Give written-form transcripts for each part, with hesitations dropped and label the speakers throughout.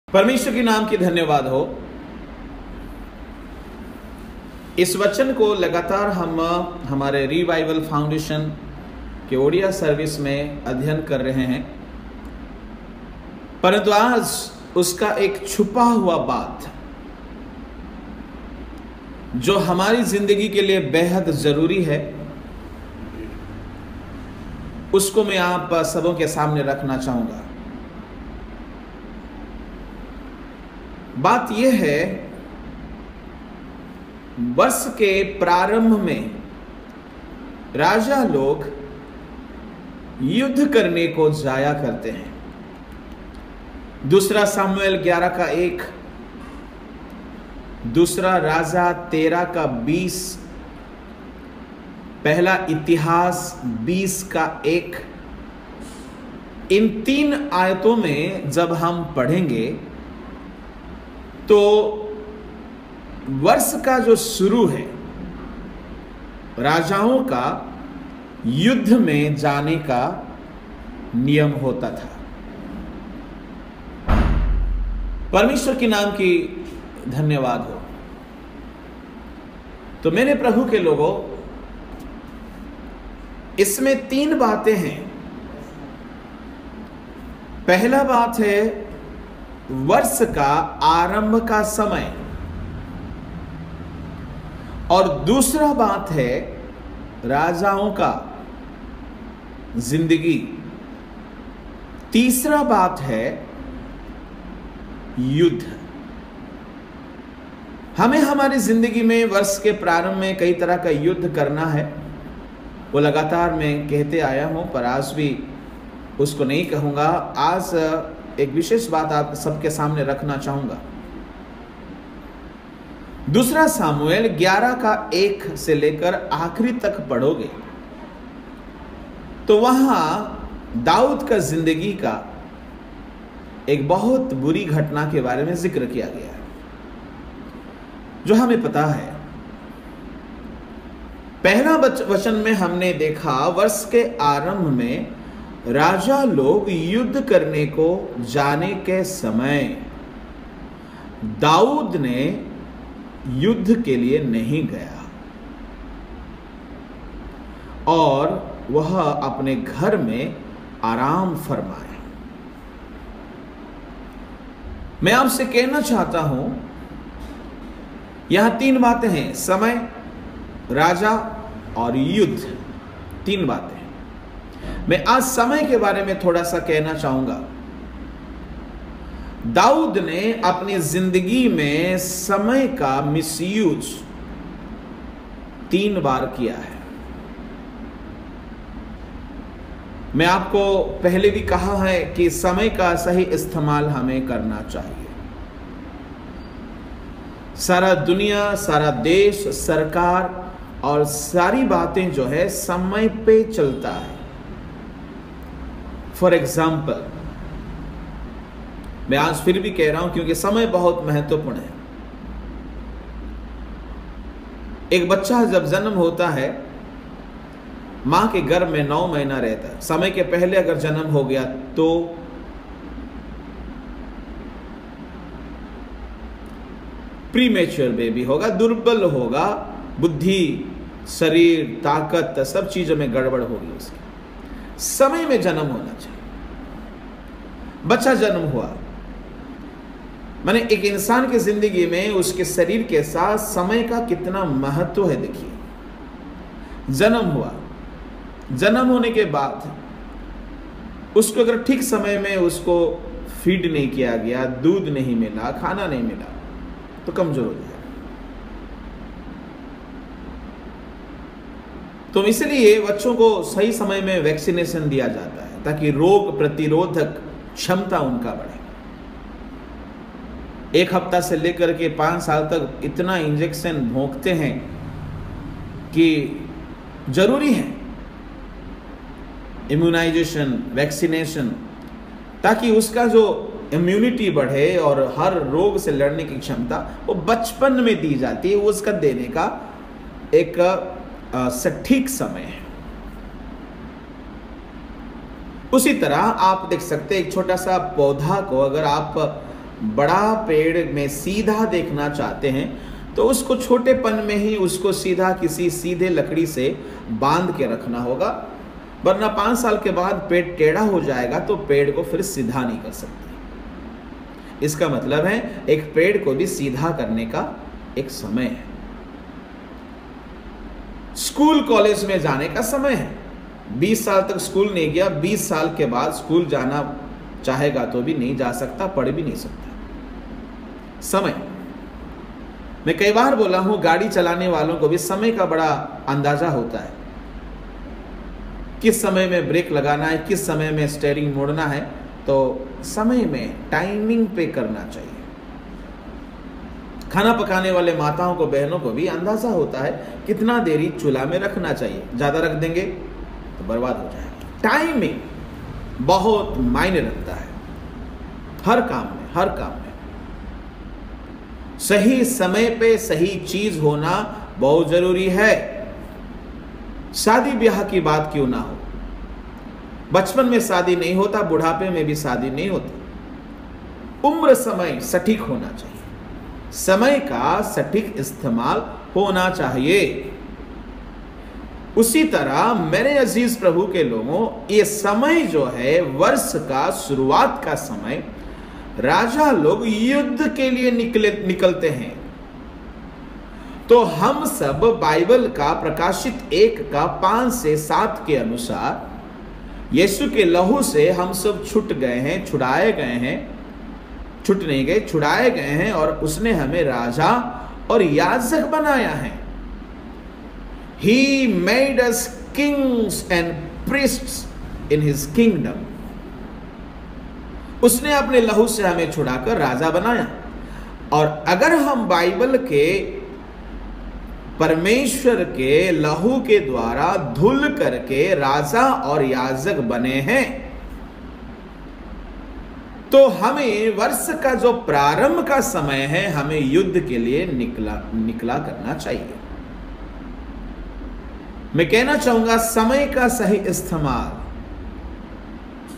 Speaker 1: परमेश्वर के नाम की धन्यवाद हो। इस वचन को लगातार हम हमारे रिवाइवल फाउंडेशन के ओडिया सर्विस में अध्ययन कर रहे हैं, परंतु आज उसका एक छुपा हुआ बात जो हमारी जिंदगी के लिए बेहद जरूरी है, उसको मैं आप सबों के सामने रखना चाहूंगा। बात यह है, वर्ष के प्रारंभ में राजा लोग युद्ध करने को जाया करते हैं। दूसरा सामुएल 11 का 1, दूसरा राजा 13 का 20, पहला इतिहास 20 का 1। इन 3 आयतों में जब हम पढ़ेंगे तो वर्ष का जो शुरू है, राजाओं का युद्ध में जाने का नियम होता था। परमेश्वर के नाम की धन्यवाद हो। तो मेरे प्रभु के लोगों, इसमें 3 बातें हैं। पहला बात है वर्ष का आरंभ का समय, और दूसरा बात है राजाओं का जिंदगी, तीसरा बात है युद्ध। हमें हमारी जिंदगी में वर्ष के प्रारंभ में कई तरह का युद्ध करना है। वो लगातार मैं कहते आया हूं, पर आज भी उसको नहीं कहूंगा। आज एक विशेष बात आप सबके सामने रखना चाहूंगा। दूसरा सामुएल 11 का 1 से लेकर आखिरी तक पढ़ोगे तो वहां दाऊद का जिंदगी का एक बहुत बुरी घटना के बारे में जिक्र किया गया है, जो हमें पता है। पहला वचन में हमने देखा, वर्ष के आरंभ में राजा लोग युद्ध करने को जाने के समय दाऊद ने युद्ध के लिए नहीं गया और वह अपने घर में आराम फरमाए। मैं आपसे कहना चाहता हूं, यहां 3 बातें हैं: समय, राजा और युद्ध। 3 बातें। मैं आज समय के बारे में थोड़ा सा कहना चाहूंगा। दाऊद ने अपनी जिंदगी में समय का मिसयूज 3 बार किया है। मैं आपको पहले भी कहा है कि समय का सही इस्तेमाल हमें करना चाहिए। सारा दुनिया, सारा देश, सरकार और सारी बातें जो है समय पे चलता है। फॉर एग्जाम्पल, मैं आज फिर भी कह रहा हूं क्योंकि समय बहुत महत्वपूर्ण है। एक बच्चा जब जन्म होता है, मां के गर्भ में 9 महीना रहता है। समय के पहले अगर जन्म हो गया तो प्रीमेच्योर बेबी होगा, दुर्बल होगा, बुद्धि, शरीर, ताकत, सब चीजों में गड़बड़ होगी उसकी। समय में जन्म होना चाहिए। बच्चा जन्म हुआ, माने एक इंसान की जिंदगी में उसके शरीर के साथ समय का कितना महत्व है। देखिए, जन्म हुआ, जन्म होने के बाद उसको अगर ठीक समय में उसको फीड नहीं किया गया, दूध नहीं मिला, खाना नहीं मिला, तो कमजोर हो जाएगा। तो इसलिए बच्चों को सही समय में वैक्सीनेशन दिया जाता है ताकि रोग प्रतिरोधक क्षमता उनका बढ़े। 1 हफ्ता से लेकर के 5 साल तक इतना इंजेक्शन भोंकते हैं कि जरूरी है इम्यूनाइजेशन, वैक्सीनेशन, ताकि उसका जो इम्यूनिटी बढ़े और हर रोग से लड़ने की क्षमता वो बचपन में दी जाती है। उसका देने का एक सटीक समय है। उसी तरह आप देख सकते हैं, एक छोटा सा पौधा को अगर आप बड़ा पेड़ में सीधा देखना चाहते हैं तो उसको छोटेपन में ही उसको सीधा किसी सीधे लकड़ी से बांध के रखना होगा, वरना 5 साल के बाद पेड़ टेढ़ा हो जाएगा तो पेड़ को फिर सीधा नहीं कर सकते। इसका मतलब है एक पेड़ को भी सीधा करने का एक समय है। स्कूल कॉलेज में जाने का समय है। 20 साल तक स्कूल नहीं गया, 20 साल के बाद स्कूल जाना चाहेगा तो भी नहीं जा सकता, पढ़ भी नहीं सकता। समय, मैं कई बार बोला हूं, गाड़ी चलाने वालों को भी समय का बड़ा अंदाजा होता है, किस समय में ब्रेक लगाना है, किस समय में स्टीयरिंग मोड़ना है। तो समय में टाइमिंग पे करना चाहिए। खाना पकाने वाले माताओं को, बहनों को भी अंदाजा होता है कितना देरी चूल्हा में रखना चाहिए। ज्यादा रख देंगे तो बर्बाद हो जाएगा। टाइमिंग बहुत मायने रखता है हर काम में, हर काम में। सही समय पे सही चीज होना बहुत जरूरी है। शादी ब्याह की बात क्यों ना हो, बचपन में शादी नहीं होता, बुढ़ापे में भी शादी नहीं होती। उम्र समय सटीक होना चाहिए, समय का सटीक इस्तेमाल होना चाहिए। उसी तरह मेरे अजीज प्रभु के लोगों, ये समय जो है वर्ष का शुरुआत का समय, राजा लोग युद्ध के लिए निकलते हैं। तो हम सब बाइबल का प्रकाशित 1 का 5 से 7 के अनुसार यीशु के लहू से हम सब छूट गए हैं, छुड़ाए गए हैं, छूट नहीं गए, छुड़ाए गए हैं, और उसने हमें राजा और याजक बनाया है। He made us kings and priests in his kingdom. उसने अपने लहू से हमें छुड़ाकर राजा बनाया। और अगर हम बाइबल के परमेश्वर के लहू के द्वारा धुल करके राजा और याजक बने हैं, तो हमें वर्ष का जो प्रारंभ का समय है, हमें युद्ध के लिए निकला करना चाहिए। मैं कहना चाहूंगा, समय का सही इस्तेमाल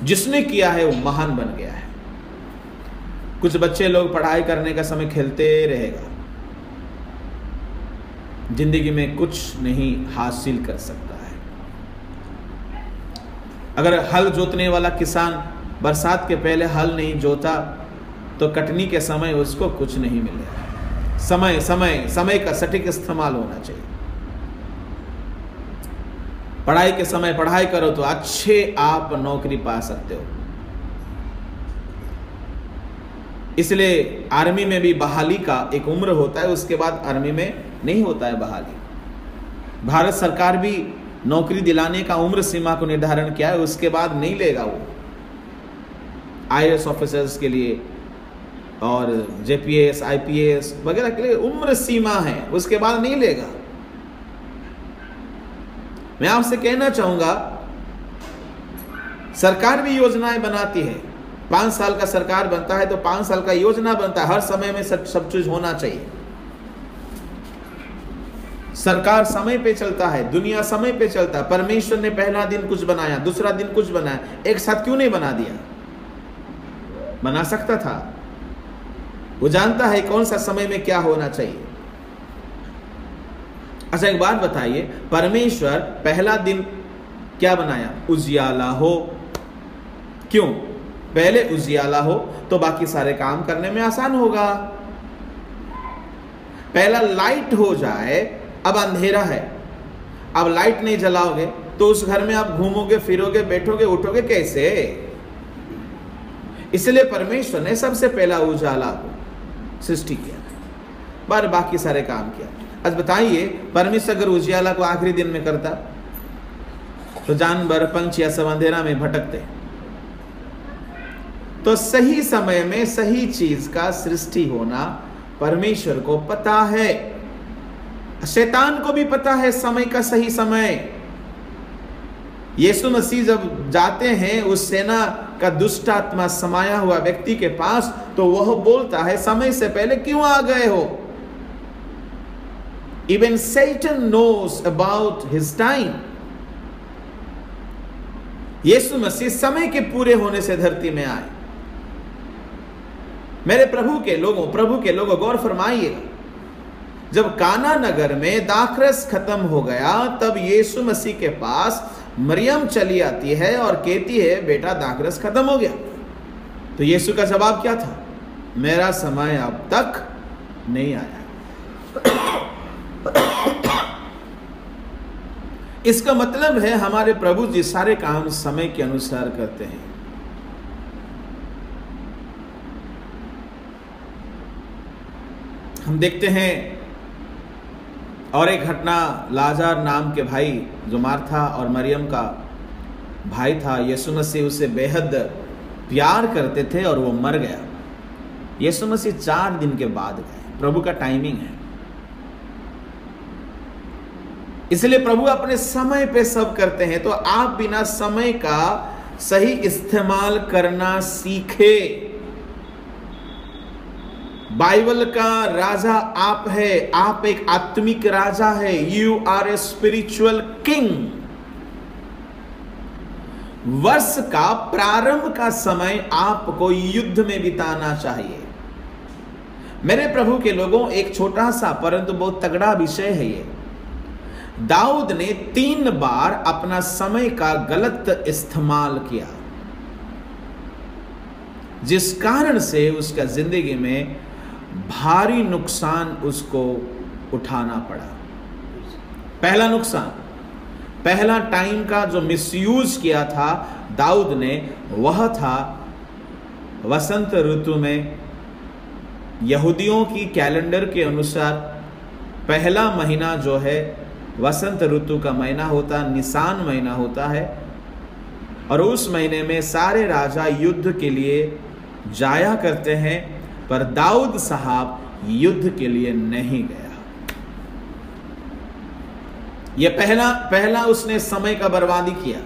Speaker 1: जिसने किया है वो महान बन गया है। कुछ बच्चे लोग पढ़ाई करने का समय खेलते रहेगा, जिंदगी में कुछ नहीं हासिल कर सकता है। अगर हल जोतने वाला किसान बरसात के पहले हल नहीं जोता तो कटनी के समय उसको कुछ नहीं मिलेगा। समय का सटीक इस्तेमाल होना चाहिए। पढ़ाई के समय पढ़ाई करो तो अच्छे आप नौकरी पा सकते हो। इसलिए आर्मी में भी बहाली का एक उम्र होता है, उसके बाद आर्मी में नहीं होता है बहाली। भारत सरकार भी नौकरी दिलाने का उम्र सीमा को निर्धारण किया है, उसके बाद नहीं लेगा वो। IAS ऑफिसर्स के लिए और JPS IPS वगैरह के लिए उम्र सीमा है, उसके बाद नहीं लेगा। मैं आपसे कहना चाहूंगा, सरकार भी योजनाएं बनाती है। 5 साल का सरकार बनता है तो 5 साल का योजना बनता है। हर समय में सब चीज होना चाहिए। सरकार समय पे चलता है, दुनिया समय पे चलता है। परमेश्वर ने पहला दिन कुछ बनाया, दूसरा दिन कुछ बनाया, एक साथ क्यों नहीं बना दिया? बना सकता था। वो जानता है कौन सा समय में क्या होना चाहिए। अच्छा, एक बात बताइए, परमेश्वर पहला दिन क्या बनाया? उजियाला हो। क्यों? पहले उजियाला हो तो बाकी सारे काम करने में आसान होगा। पहला लाइट हो जाए, अब अंधेरा है, अब लाइट नहीं जलाओगे तो उस घर में आप घूमोगे, फिरोगे, बैठोगे, उठोगे कैसे? इसलिए परमेश्वर ने सबसे पहला उजाला सृष्टि किया, पर बाकी सारे काम किया। आज बताइए, परमेश्वर अगर उजियाला को आखिरी दिन में करता तो जानवर, पंछियां सब अंधेरा में भटकते। तो सही समय में सही चीज का सृष्टि होना परमेश्वर को पता है। शैतान को भी पता है समय का सही समय। यीशु मसीह जब जाते हैं उस सेना का दुष्ट आत्मा समाया हुआ व्यक्ति के पास, तो वह बोलता है, समय से पहले क्यों आ गए हो? Even Satan knows about his time. यीशु मसीह समय के पूरे होने से धरती में आए। मेरे प्रभु के लोगों गौर फरमाइएगा, जब काना नगर में दाखरस खत्म हो गया तब यीशु मसीह के पास मरियम चली आती है और कहती है बेटा दाखरस खत्म हो गया। तो यीशु का जवाब क्या था? मेरा समय अब तक नहीं आया। इसका मतलब है हमारे प्रभु जी सारे काम समय के अनुसार करते हैं। हम देखते हैं और एक घटना, लाजर नाम के भाई जो मार्था और मरियम का भाई था, यीशु मसीह उसे बेहद प्यार करते थे और वो मर गया। यीशु मसीह 4 दिन के बाद गए। प्रभु का टाइमिंग है, इसलिए प्रभु अपने समय पे सब करते हैं। तो आप बिना समय का सही इस्तेमाल करना सीखे। बाइबल का राजा आप है, आप एक आत्मिक राजा है। You are a spiritual king. वर्ष का प्रारंभ का समय आपको युद्ध में बिताना चाहिए। मेरे प्रभु के लोगों, एक छोटा सा परंतु बहुत तगड़ा विषय है ये। दाऊद ने 3 बार अपना समय का गलत इस्तेमाल किया, जिस कारण से उसका जिंदगी में भारी नुकसान उसको उठाना पड़ा। पहला नुकसान, पहला टाइम का जो मिसयूज किया था दाऊद ने, वह था वसंत ऋतु में। यहूदियों की कैलेंडर के अनुसार पहला महीना जो है वसंत ऋतु का महीना होता, निसान महीना होता है, और उस महीने में सारे राजा युद्ध के लिए जाया करते हैं, पर दाऊद साहब युद्ध के लिए नहीं गया। यह पहला उसने समय का बर्बादी किया।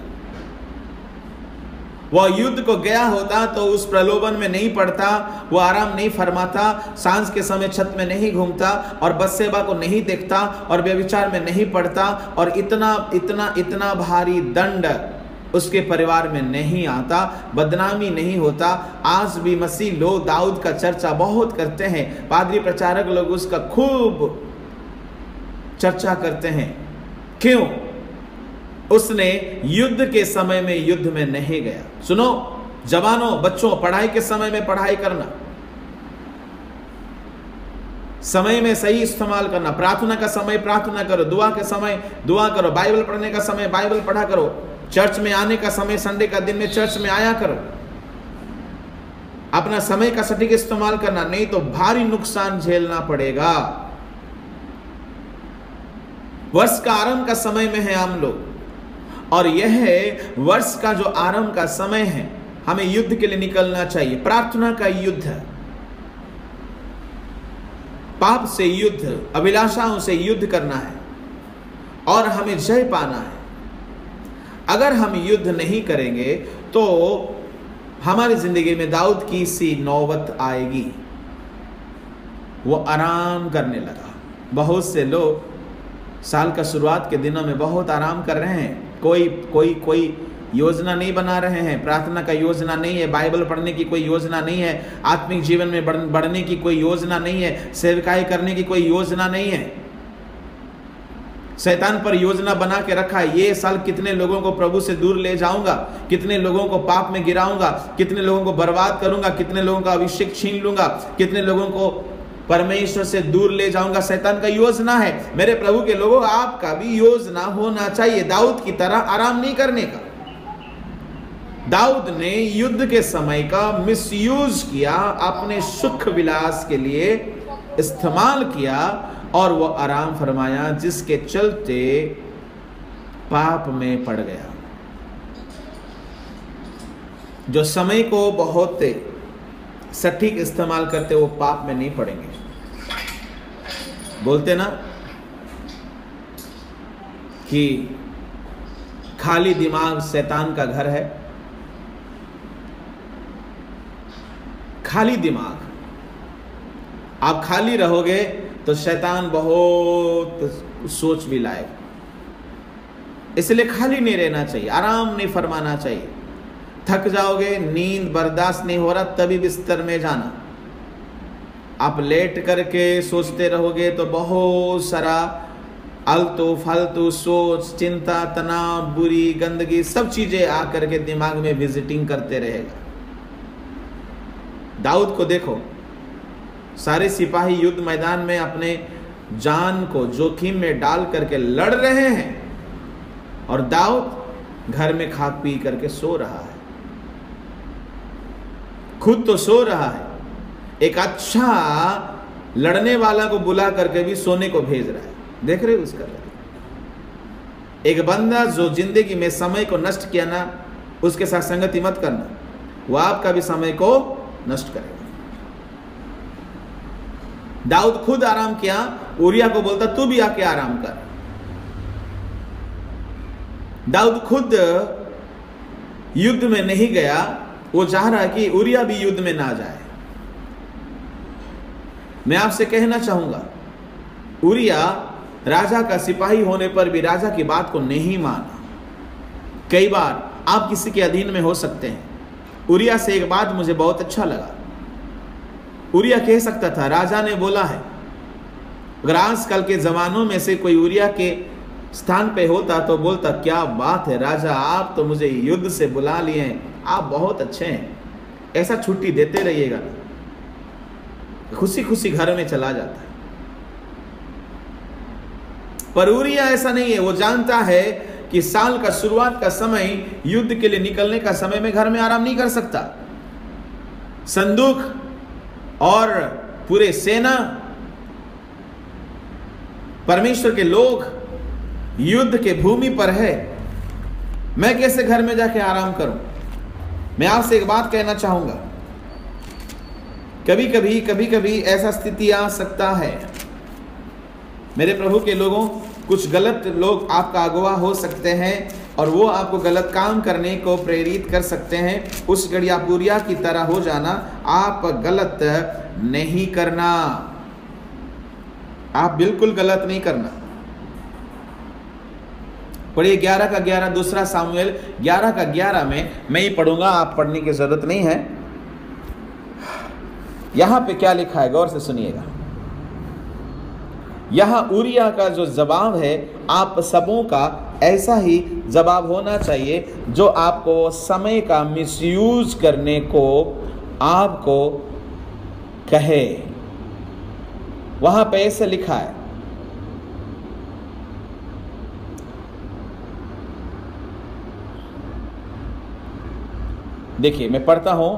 Speaker 1: वह युद्ध को गया होता तो उस प्रलोभन में नहीं पड़ता, वो आराम नहीं फरमाता, सांझ के समय छत में नहीं घूमता और बत्सेबा को नहीं देखता और व्यभिचार में नहीं पड़ता, और इतना भारी दंड उसके परिवार में नहीं आता, बदनामी नहीं होता। आज भी मसीह लोग दाऊद का चर्चा बहुत करते हैं, पादरी प्रचारक लोग उसका खूब चर्चा करते हैं। क्यों? उसने युद्ध के समय में युद्ध में नहीं गया। सुनो जवानों, बच्चों, पढ़ाई के समय में पढ़ाई करना, समय में सही इस्तेमाल करना। प्रार्थना का समय प्रार्थना करो, दुआ के समय दुआ करो, बाइबल पढ़ने का समय बाइबल पढ़ा करो, चर्च में आने का समय संडे का दिन में चर्च में आया करो। अपना समय का सटीक इस्तेमाल करना, नहीं तो भारी नुकसान झेलना पड़ेगा। वर्ष का आरंभ का समय में है हम लोग, और यह वर्ष का जो आरंभ का समय है, हमें युद्ध के लिए निकलना चाहिए। प्रार्थना का युद्ध, पाप से युद्ध, अभिलाषाओं से युद्ध करना है और हमें जय पाना है। अगर हम युद्ध नहीं करेंगे तो हमारी जिंदगी में दाऊद की सी नौबत आएगी। वो आराम करने लगा। बहुत से लोग साल का शुरुआत के दिनों में बहुत आराम कर रहे हैं। कोई योजना नहीं बना रहे हैं, प्रार्थना का योजना नहीं है, बाइबल पढ़ने की कोई योजना नहीं है, आत्मिक जीवन में बढ़ने की कोई योजना नहीं है, सेवकाई करने की कोई योजना नहीं है। शैतान पर योजना बना के रखा है, ये साल कितने लोगों को प्रभु से दूर ले जाऊंगा, कितने लोगों को पाप में गिराऊंगा, कितने लोगों को बर्बाद करूंगा, कितने लोगों का अभिषेक छीन लूंगा, कितने लोगों को परमेश्वर से दूर ले जाऊंगा। शैतान का योजना है। मेरे प्रभु के लोगों, आपका भी योजना होना चाहिए, दाऊद की तरह आराम नहीं करने का। दाऊद ने युद्ध के समय का मिसयूज किया, अपने सुख विलास के लिए इस्तेमाल किया और वो आराम फरमाया, जिसके चलते पाप में पड़ गया। जो समय को बहुत सटीक इस्तेमाल करते वो पाप में नहीं पड़ेंगे। बोलते ना कि खाली दिमाग शैतान का घर है। खाली दिमाग, आप खाली रहोगे तो शैतान बहुत सोच भी लाएगा। इसलिए खाली नहीं रहना चाहिए, आराम नहीं फरमाना चाहिए। थक जाओगे, नींद बर्दाश्त नहीं हो रहा, तभी बिस्तर में जाना। आप लेट करके सोचते रहोगे तो बहुत सारा आलतू फालतू सोच, चिंता, तनाव, बुरी गंदगी सब चीजें आकर के दिमाग में विजिटिंग करते रहेगा। दाऊद को देखो, सारे सिपाही युद्ध मैदान में अपने जान को जोखिम में डाल करके लड़ रहे हैं और दाऊद घर में खा पी करके सो रहा है। खुद तो सो रहा है, एक अच्छा लड़ने वाला को बुला करके भी सोने को भेज रहा है। देख रहे हो उसका? एक बंदा जो जिंदगी में समय को नष्ट किया ना, उसके साथ संगति मत करना, वो आपका भी समय को नष्ट करेगा। दाऊद खुद आराम किया, उरिया को बोलता तू भी आके आराम कर। दाऊद खुद युद्ध में नहीं गया, वो चाह रहा है कि उरिया भी युद्ध में ना जाए। मैं आपसे कहना चाहूंगा, उरिया राजा का सिपाही होने पर भी राजा की बात को नहीं माना। कई बार आप किसी के अधीन में हो सकते हैं। उरिया से एक बात मुझे बहुत अच्छा लगा। उरिया कह सकता था, राजा ने बोला है। अगर आजकल के जमानों में से कोई उरिया के स्थान पे होता तो बोलता, क्या बात है राजा, आप तो मुझे युद्ध से बुला लिए हैं, आप बहुत अच्छे हैं, ऐसा छुट्टी देते रहिएगा। खुशी खुशी घर में चला जाता है। पर उरिया ऐसा नहीं है। वो जानता है कि साल का शुरुआत का समय, युद्ध के लिए निकलने का समय में घर में आराम नहीं कर सकता। संदूक और पूरे सेना, परमेश्वर के लोग युद्ध के भूमि पर है। मैं कैसे घर में जाके आराम करूं? मैं आपसे एक बात कहना चाहूंगा, कभी कभी ऐसा स्थिति आ सकता है, मेरे प्रभु के लोगों, कुछ गलत लोग आपका अगुवा हो सकते हैं और वो आपको गलत काम करने को प्रेरित कर सकते हैं। उस घड़ी आप उरिया की तरह हो जाना। आप गलत नहीं करना, आप बिल्कुल गलत नहीं करना। पढ़िए 11 का 11, दूसरा सामुएल 11 का 11 में मैं ही पढ़ूंगा, आप पढ़ने की जरूरत नहीं है। यहां पे क्या लिखा है, गौर से सुनिएगा। यहां उरिया का जो जवाब है, आप सबों का ऐसा ही जवाब होना चाहिए जो आपको समय का मिसयूज करने को आपको कहे। वहां पे ऐसे लिखा है, देखिए मैं पढ़ता हूं।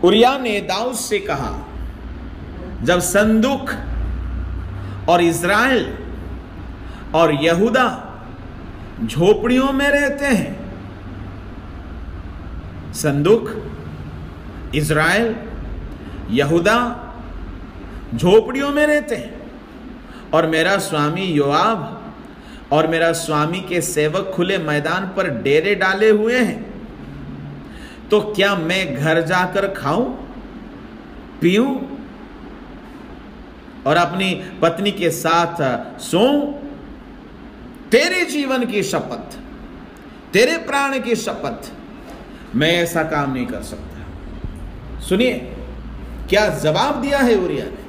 Speaker 1: उरिया ने दाऊद से कहा, जब संदूक और इज़राइल और यहूदा झोपड़ियों में रहते हैं, संदूक, इज़राइल, यहूदा झोपड़ियों में रहते हैं, और मेरा स्वामी योआब और मेरा स्वामी के सेवक खुले मैदान पर डेरे डाले हुए हैं, तो क्या मैं घर जाकर खाऊं, पीऊं और अपनी पत्नी के साथ सोऊं? तेरे जीवन की शपथ, तेरे प्राण की शपथ, मैं ऐसा काम नहीं कर सकता। सुनिए क्या जवाब दिया है उरिया ने।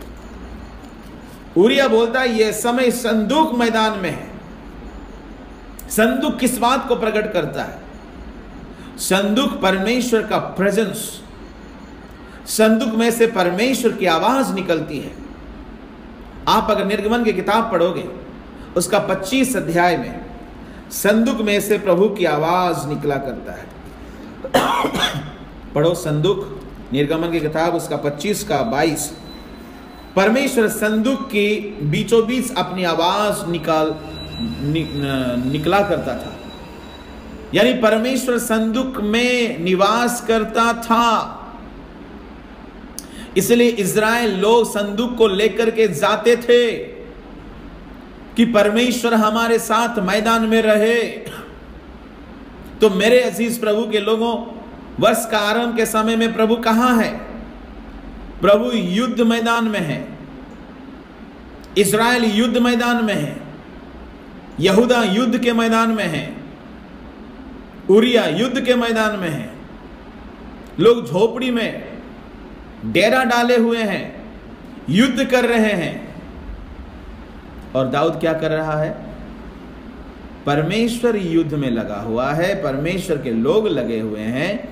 Speaker 1: उरिया बोलता है, यह समय संदूक मैदान में है। संदूक किस बात को प्रकट करता है? संदूक परमेश्वर का प्रेजेंस, संदूक में से परमेश्वर की आवाज निकलती है। आप अगर निर्गमन की किताब पढ़ोगे, उसका 25 अध्याय में संदूक में से प्रभु की आवाज निकला करता है। पढ़ो संदूक, निर्गमन की किताब, उसका 25 का 22। परमेश्वर संदूक की बीचों बीच अपनी आवाज निकला करता था, यानी परमेश्वर संदूक में निवास करता था। इसलिए इज़राइल लोग संदूक को लेकर के जाते थे कि परमेश्वर हमारे साथ मैदान में रहे। तो मेरे अजीज प्रभु के लोगों, वर्ष का आरंभ के समय में प्रभु कहां है? प्रभु युद्ध मैदान में है। इज़राइल युद्ध मैदान में है, यहूदा युद्ध के मैदान में है, उरिया युद्ध के मैदान में है। लोग झोपड़ी में डेरा डाले हुए हैं, युद्ध कर रहे हैं। और दाऊद क्या कर रहा है? परमेश्वर युद्ध में लगा हुआ है, परमेश्वर के लोग लगे हुए हैं,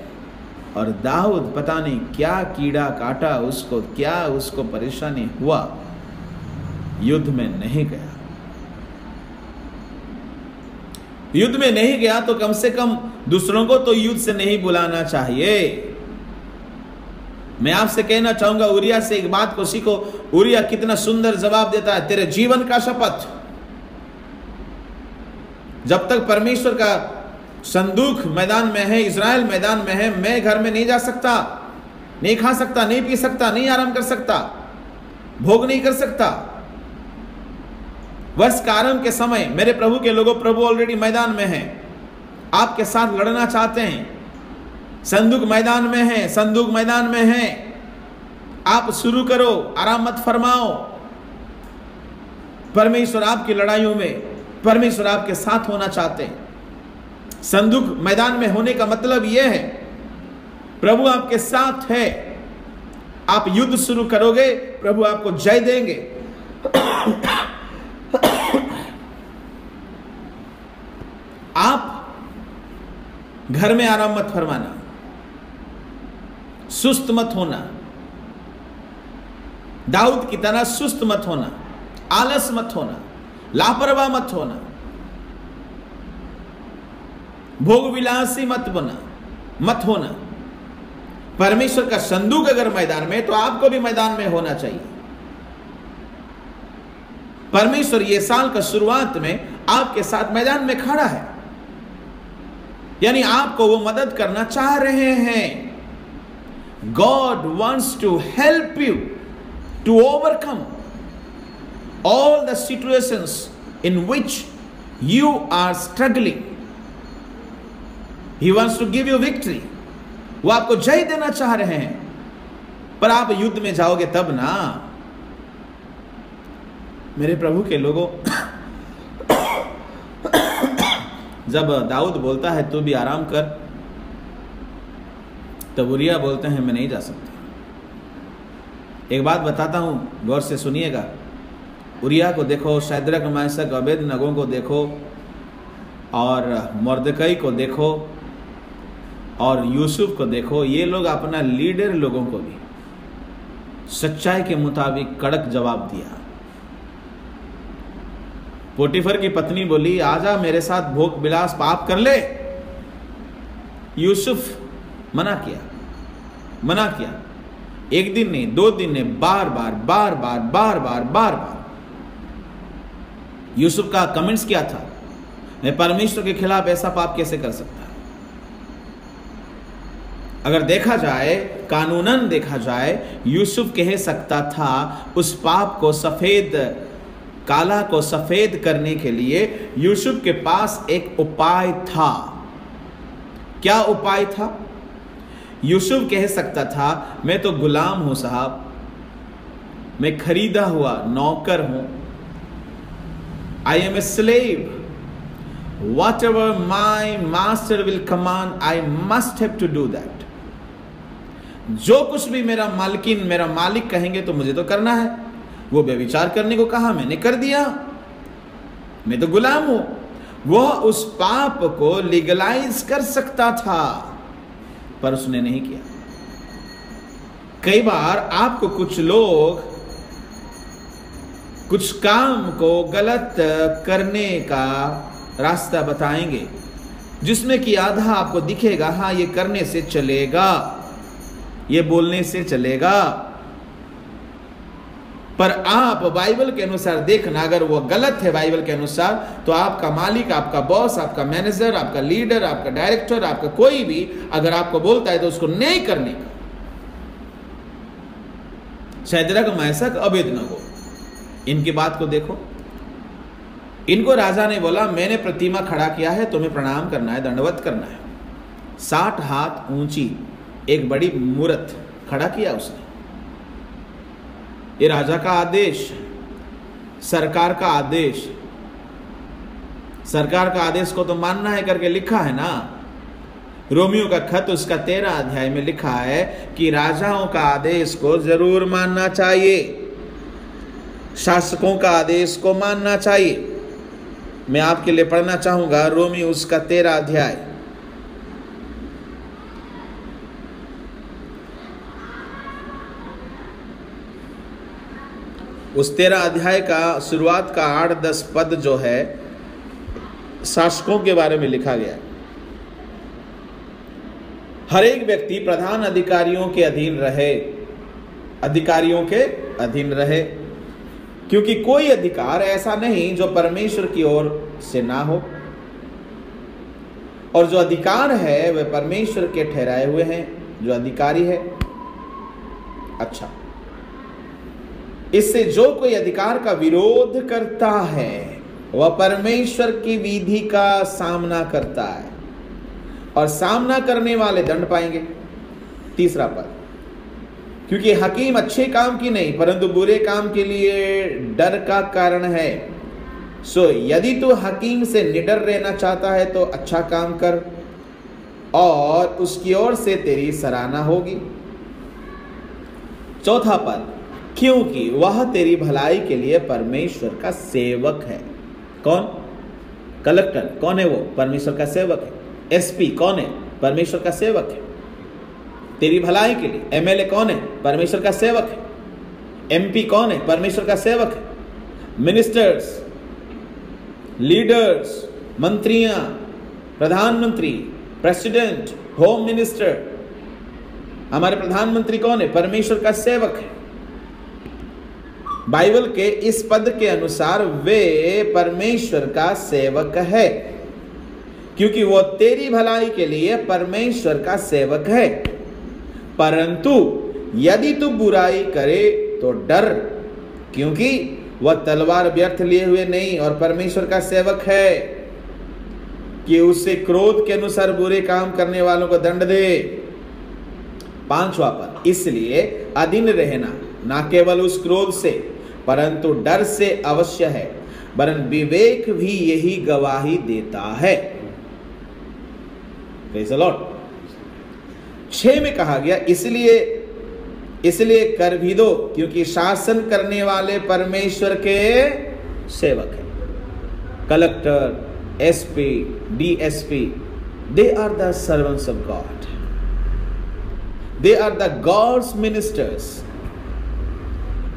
Speaker 1: और दाऊद पता नहीं क्या कीड़ा काटा उसको, क्या उसको परेशानी हुआ, युद्ध में नहीं गया। युद्ध में नहीं गया तो कम से कम दूसरों को तो युद्ध से नहीं बुलाना चाहिए। मैं आपसे कहना चाहूंगा, उरिया से एक बात को सीखो। उरिया कितना सुंदर जवाब देता है, तेरे जीवन का शपथ, जब तक परमेश्वर का संदूक मैदान में है, इज़राइल मैदान में है, मैं घर में नहीं जा सकता, नहीं खा सकता, नहीं पी सकता, नहीं आराम कर सकता, भोग नहीं कर सकता। वर्ष का आरंभ के समय मेरे प्रभु के लोगों, प्रभु ऑलरेडी मैदान में है, आपके साथ लड़ना चाहते हैं, संदूक मैदान में है, संदूक मैदान में है, आप शुरू करो, आराम मत फरमाओ। परमेश्वर आपकी लड़ाइयों में, परमेश्वर आपके साथ होना चाहते हैं। संदूक मैदान में होने का मतलब यह है, प्रभु आपके साथ है, आप युद्ध शुरू करोगे, प्रभु आपको जय देंगे। आप घर में आराम मत फरमाना, सुस्त मत होना, दाऊद की तरह सुस्त मत होना, आलस मत होना, लापरवाह मत होना, भोग विलासी मत होना। परमेश्वर का संदूक अगर मैदान में, तो आपको भी मैदान में होना चाहिए। परमेश्वर ये साल का शुरुआत में आपके साथ मैदान में खड़ा है, यानी आपको वो मदद करना चाह रहे हैं। God wants to help you to overcome all the situations in which you are struggling. He wants to give you victory. वो आपको जय देना चाह रहे हैं, पर आप युद्ध में जाओगे तब ना। मेरे प्रभु के लोगों, जब दाऊद बोलता है तू भी आराम कर, तब उरिया बोलते हैं मैं नहीं जा सकता। एक बात बताता हूं, गौर से सुनिएगा। उरिया को देखो, शद्रक मेशक अबेदनगो को देखो, और मोर्दकई को देखो, और यूसुफ को देखो। ये लोग अपना लीडर लोगों को भी सच्चाई के मुताबिक कड़क जवाब दिया। पोटीफर की पत्नी बोली आजा मेरे साथ भोग विलास पाप कर ले। यूसुफ मना किया। एक दिन नहीं, 2 दिन नहीं, बार बार यूसुफ का कमेंट्स क्या था, मैं परमेश्वर के खिलाफ ऐसा पाप कैसे कर सकता है। अगर देखा जाए, कानूनन देखा जाए, यूसुफ कह सकता था उस पाप को काला को सफेद करने के लिए यूसुफ के पास एक उपाय था। क्या उपाय था? यूसुफ कह सकता था मैं तो गुलाम हूं साहब, मैं खरीदा हुआ नौकर हूं, I am a slave, whatever my master will command I must have to do that. जो कुछ भी मेरा मालिक कहेंगे तो मुझे तो करना है। वो व्यभिचार करने को कहा, मैंने कर दिया, मैं तो गुलाम हूं। वो उस पाप को लीगलाइज कर सकता था, पर उसने नहीं किया। कई बार आपको कुछ लोग कुछ काम को गलत करने का रास्ता बताएंगे, जिसमें कि आधा आपको दिखेगा हाँ ये करने से चलेगा, ये बोलने से चलेगा, पर आप बाइबल के अनुसार देखना, अगर वो गलत है बाइबल के अनुसार, तो आपका मालिक, आपका बॉस, आपका मैनेजर, आपका लीडर, आपका डायरेक्टर, आपका कोई भी अगर आपको बोलता है तो उसको नहीं करने का। शद्रक मेशक अबेदनगो, इनकी बात को देखो। इनको राजा ने बोला मैंने प्रतिमा खड़ा किया है, तुम्हें प्रणाम करना है, दंडवत करना है। 60 हाथ ऊंची एक बड़ी मूर्त खड़ा किया उसने। ये राजा का आदेश, सरकार का आदेश, सरकार का आदेश को तो मानना है करके लिखा है ना। रोमियो का खत उसका 13 अध्याय में लिखा है कि राजाओं का आदेश को जरूर मानना चाहिए। शासकों का आदेश को मानना चाहिए। मैं आपके लिए पढ़ना चाहूंगा रोमी उसका 13 अध्याय। उस 13 अध्याय का शुरुआत का 8-10 पद जो है शासकों के बारे में लिखा गया है। हर एक व्यक्ति प्रधान अधिकारियों के अधीन रहे, क्योंकि कोई अधिकार ऐसा नहीं जो परमेश्वर की ओर से ना हो, और जो अधिकार है वह परमेश्वर के ठहराए हुए हैं जो अधिकारी है। अच्छा, इससे जो कोई अधिकार का विरोध करता है वह परमेश्वर की विधि का सामना करता है, और सामना करने वाले दंड पाएंगे। तीसरा पद, क्योंकि हकीम अच्छे काम की नहीं परंतु बुरे काम के लिए डर का कारण है। सो यदि तू हकीम से निडर रहना चाहता है तो अच्छा काम कर, और उसकी ओर से तेरी सराहना होगी। चौथा पद, क्योंकि वह तेरी भलाई के लिए परमेश्वर का सेवक है। कौन? कलेक्टर कौन है? वो परमेश्वर का सेवक है। एसपी कौन है? परमेश्वर का सेवक है, तेरी भलाई के लिए। एमएलए कौन है? परमेश्वर का सेवक है। एमपी कौन है? परमेश्वर का सेवक है। मिनिस्टर्स, लीडर्स, मंत्रियां, प्रधानमंत्री, प्रेसिडेंट, होम मिनिस्टर, हमारे प्रधानमंत्री कौन है? परमेश्वर का सेवक है। बाइबल के इस पद के अनुसार वे परमेश्वर का सेवक है, क्योंकि वो तेरी भलाई के लिए परमेश्वर का सेवक है। परंतु यदि तू बुराई करे तो डर, क्योंकि वह तलवार व्यर्थ लिए हुए नहीं और परमेश्वर का सेवक है कि उससे क्रोध के अनुसार बुरे काम करने वालों को दंड दे। पांचवा पद, इसलिए अधीन रहना ना केवल उस क्रोध से परंतु डर से अवश्य है, वरन विवेक भी यही गवाही देता है। Praise the Lord. 6 में कहा गया, इसलिए कर भी दो, क्योंकि शासन करने वाले परमेश्वर के सेवक हैं। Collector, SP, DSP, they are the servants of God, they are the God's ministers,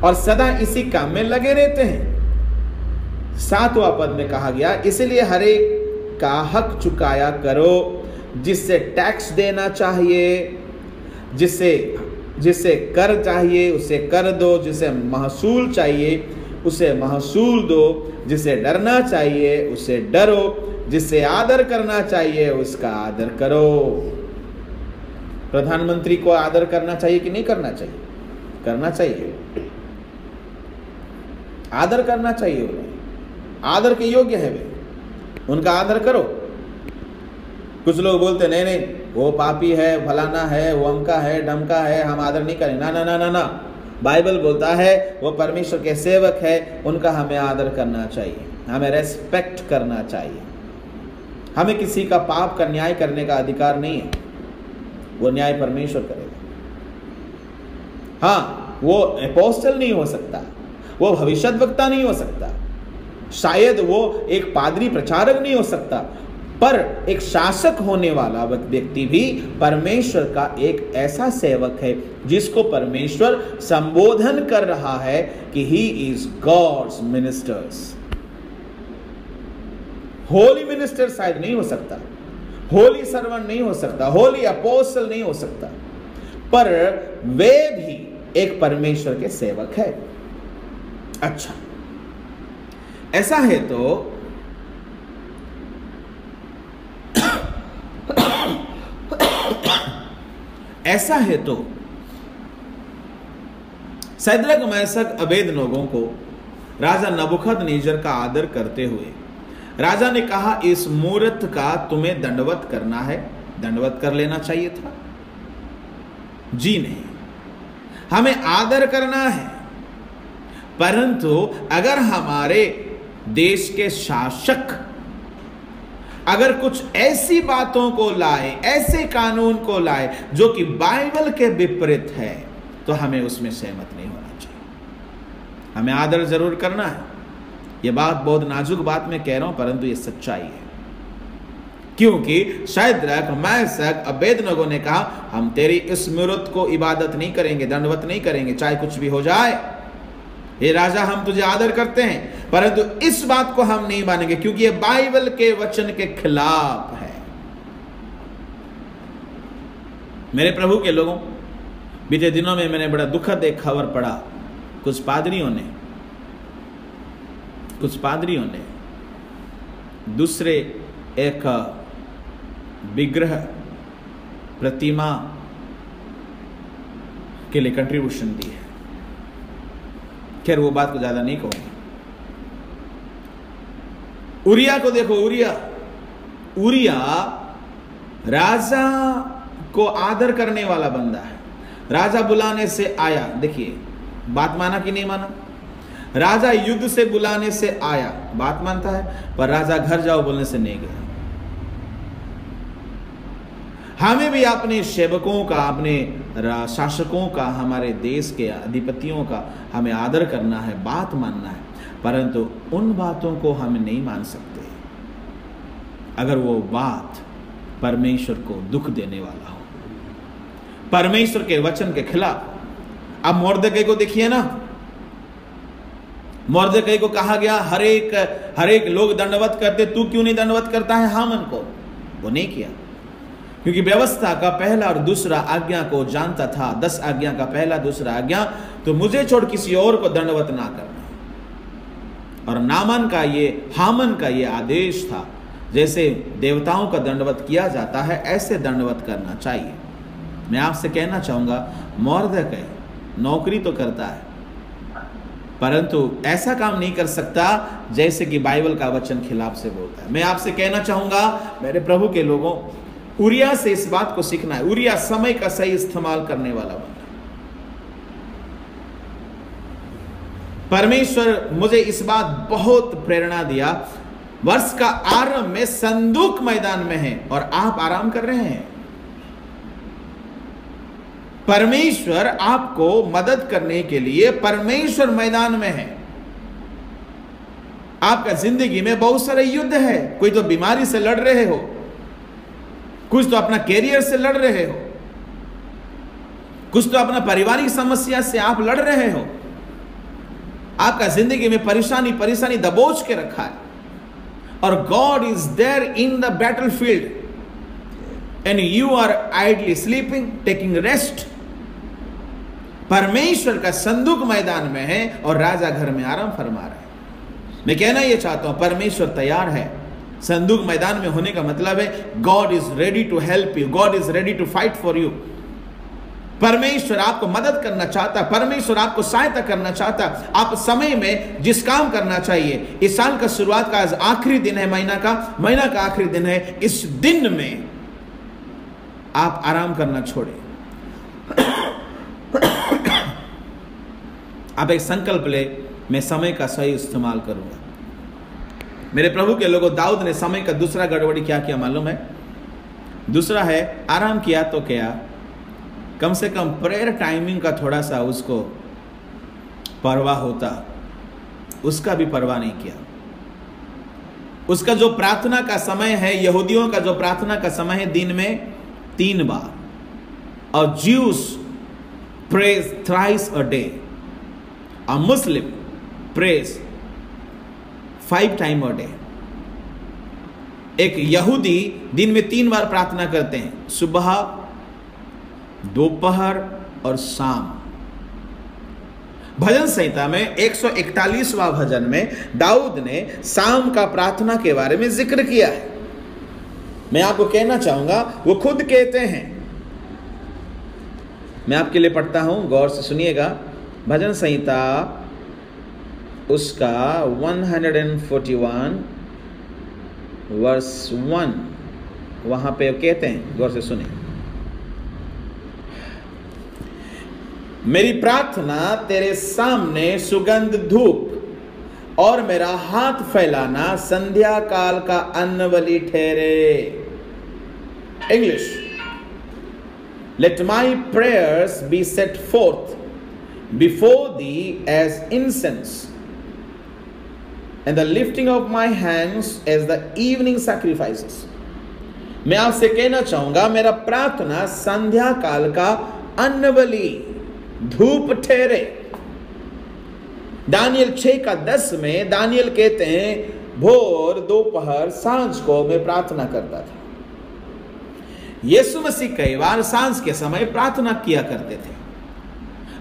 Speaker 1: और सदा इसी काम में लगे रहते हैं। 7वां पद में कहा गया, इसलिए हर एक का हक चुकाया करो, जिससे टैक्स देना चाहिए, जिससे कर चाहिए उसे कर दो, जिसे महसूल चाहिए उसे महसूल दो, जिसे डरना चाहिए उसे डरो, जिसे आदर करना चाहिए उसका आदर करो। प्रधानमंत्री को आदर करना चाहिए कि नहीं करना चाहिए? करना चाहिए, आदर करना चाहिए। आदर के योग्य है वे, उनका आदर करो। कुछ लोग बोलते नहीं वो पापी है, फलाना है, वो अमका है, डमका है, हम आदर नहीं करें। ना ना ना ना ना, बाइबल बोलता है वो परमेश्वर के सेवक है, उनका हमें आदर करना चाहिए, हमें रेस्पेक्ट करना चाहिए। हमें किसी का पाप का न्याय करने का अधिकार नहीं है, वो न्याय परमेश्वर करेगा। हाँ, वो अपोस्टल नहीं हो सकता, वो भविष्यद्वक्ता नहीं हो सकता, शायद वो एक पादरी प्रचारक नहीं हो सकता, पर एक शासक होने वाला व्यक्ति भी परमेश्वर का एक ऐसा सेवक है जिसको परमेश्वर संबोधन कर रहा है कि he is God's ministers. Holy minister शायद नहीं हो सकता, होली सर्वेंट नहीं हो सकता, होली अपोस्टल नहीं हो सकता, पर वे भी एक परमेश्वर के सेवक है। अच्छा, ऐसा है तो सैद्रक, मैशक, अबेदनगो को राजा नबूकदनेस्सर का आदर करते हुए राजा ने कहा, इस मूर्त का तुम्हें दंडवत करना है। दंडवत कर लेना चाहिए था? जी नहीं, हमें आदर करना है। परंतु अगर हमारे देश के शासक अगर कुछ ऐसी बातों को लाए, ऐसे कानून को लाए जो कि बाइबल के विपरीत है, तो हमें उसमें सहमत नहीं होना चाहिए। हमें आदर जरूर करना है। यह बात बहुत नाजुक बात मैं कह रहा हूं, परंतु यह सच्चाई है। क्योंकि शायद्रक, मैशक, अबेदनगो ने कहा हम तेरी इस मूरत को इबादत नहीं करेंगे, दंडवत नहीं करेंगे, चाहे कुछ भी हो जाए। हे राजा, हम तुझे आदर करते हैं, परंतु इस बात को हम नहीं मानेंगे, क्योंकि यह बाइबल के वचन के खिलाफ है। मेरे प्रभु के लोगों, बीते दिनों में मैंने बड़ा दुखद एक खबर पढ़ा। कुछ पादरियों ने दूसरे एक विग्रह प्रतिमा के लिए कंट्रीब्यूशन दी है। खैर, वो बात को ज्यादा नहीं कहूंगा। उरिया को देखो, उरिया राजा को आदर करने वाला बंदा है। राजा बुलाने से आया, देखिए बात माना कि नहीं माना। राजा युद्ध से बुलाने से आया, बात मानता है, पर राजा घर जाओ बोलने से नहीं गया। हमें भी अपने सेवकों का, अपने शासकों का, हमारे देश के अधिपतियों का हमें आदर करना है, बात मानना है, परंतु उन बातों को हम नहीं मान सकते अगर वो बात परमेश्वर को दुख देने वाला हो, परमेश्वर के वचन के खिलाफ। अब मोर्देकै को देखिए ना, मोर्देकै को कहा गया हर एक लोग दंडवत करते, तू क्यों नहीं दंडवत करता है हामान को? वो नहीं किया, क्योंकि व्यवस्था का पहला और दूसरा आज्ञा को जानता था। 10 आज्ञा का पहला दूसरा आज्ञा, तो मुझे छोड़ किसी और को दंडवत ना करना। और हामान का ये आदेश था, जैसे देवताओं का दंडवत किया जाता है ऐसे दंडवत करना चाहिए। मैं आपसे कहना चाहूंगा, मोर्देकै नौकरी तो करता है, परंतु ऐसा काम नहीं कर सकता जैसे कि बाइबल का वचन खिलाफ से बोलता है। मैं आपसे कहना चाहूंगा मेरे प्रभु के लोगों, उरिया से इस बात को सीखना है। उरिया समय का सही इस्तेमाल करने वाला बंदा। परमेश्वर मुझे इस बात बहुत प्रेरणा दिया। वर्ष का आरंभ में संदूक मैदान में है और आप आराम कर रहे हैं। परमेश्वर आपको मदद करने के लिए परमेश्वर मैदान में है। आपका जिंदगी में बहुत सारे युद्ध है। कोई तो बीमारी से लड़ रहे हो, कुछ तो अपना कैरियर से लड़ रहे हो, कुछ तो अपना पारिवारिक समस्या से आप लड़ रहे हो। आपका जिंदगी में परेशानी दबोच के रखा है, और God is there in the battlefield and you are idly sleeping, taking rest. परमेश्वर का संदूक मैदान में है और राजा घर में आराम फरमा रहा है। मैं कहना यह चाहता हूं, परमेश्वर तैयार है। संदूक मैदान में होने का मतलब है God is ready to help you, God is ready to fight for you. परमेश्वर आपको मदद करना चाहता, परमेश्वर आपको सहायता करना चाहता। आप समय में जिस काम करना चाहिए, इस साल का शुरुआत का आज आखिरी दिन है, महीना का आखिरी दिन है, इस दिन में आप आराम करना छोड़े। आप एक संकल्प ले, मैं समय का सही इस्तेमाल करूंगा। मेरे प्रभु के लोगों, दाऊद ने समय का दूसरा गड़बड़ी क्या किया मालूम है? दूसरा है, आराम किया तो क्या, कम से कम प्रेयर टाइमिंग का थोड़ा सा उसको परवाह होता, उसका भी परवाह नहीं किया। उसका जो प्रार्थना का समय है, यहूदियों का जो प्रार्थना का समय है दिन में 3 बार, और juice praise thrice a day, और मुस्लिम प्रेज 5 टाइम अ डे। एक यहूदी दिन में 3 बार प्रार्थना करते हैं, सुबह, दोपहर और शाम। भजन संहिता में 141वां भजन में दाऊद ने शाम का प्रार्थना के बारे में जिक्र किया है। मैं आपको कहना चाहूंगा, वो खुद कहते हैं, मैं आपके लिए पढ़ता हूं, गौर से सुनिएगा। भजन संहिता उसका 141 वर्स 1, वहां पे कहते हैं, गौर से सुनिए, मेरी प्रार्थना तेरे सामने सुगंध धूप और मेरा हाथ फैलाना संध्या काल का अन्न बलि ठहरे। English, let my prayers be set forth before thee as incense, and the lifting of my hands as the evening sacrifices. मैं आपसे कहना चाहूंगा, मेरा प्रार्थना संध्या काल का अन्न बलि, धूप ठहरे। दानियल 6:10 में दानियल कहते हैं, भोर, दोपहर, सांझ को मैं प्रार्थना करता था। यीशु मसीह कई बार सांझ के समय प्रार्थना किया करते थे।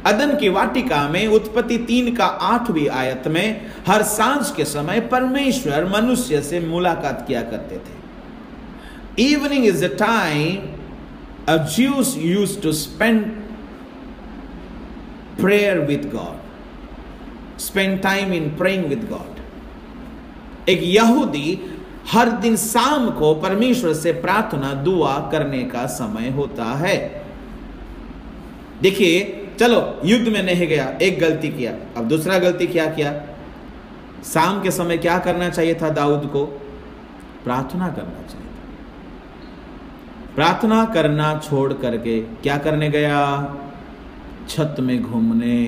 Speaker 1: अदन की वाटिका में उत्पत्ति 3:8 आयत में हर सांझ के समय परमेश्वर मनुष्य से मुलाकात किया करते थे। Evening is the time a Jews used to spend prayer with God, spend time in praying with God. एक यहूदी हर दिन शाम को परमेश्वर से प्रार्थना दुआ करने का समय होता है। देखिए, चलो युद्ध में नहीं गया, एक गलती किया, अब दूसरा गलती क्या किया? शाम के समय क्या करना चाहिए था दाऊद को? प्रार्थना करना चाहिए था। प्रार्थना करना छोड़ करके क्या करने गया? छत में घूमने।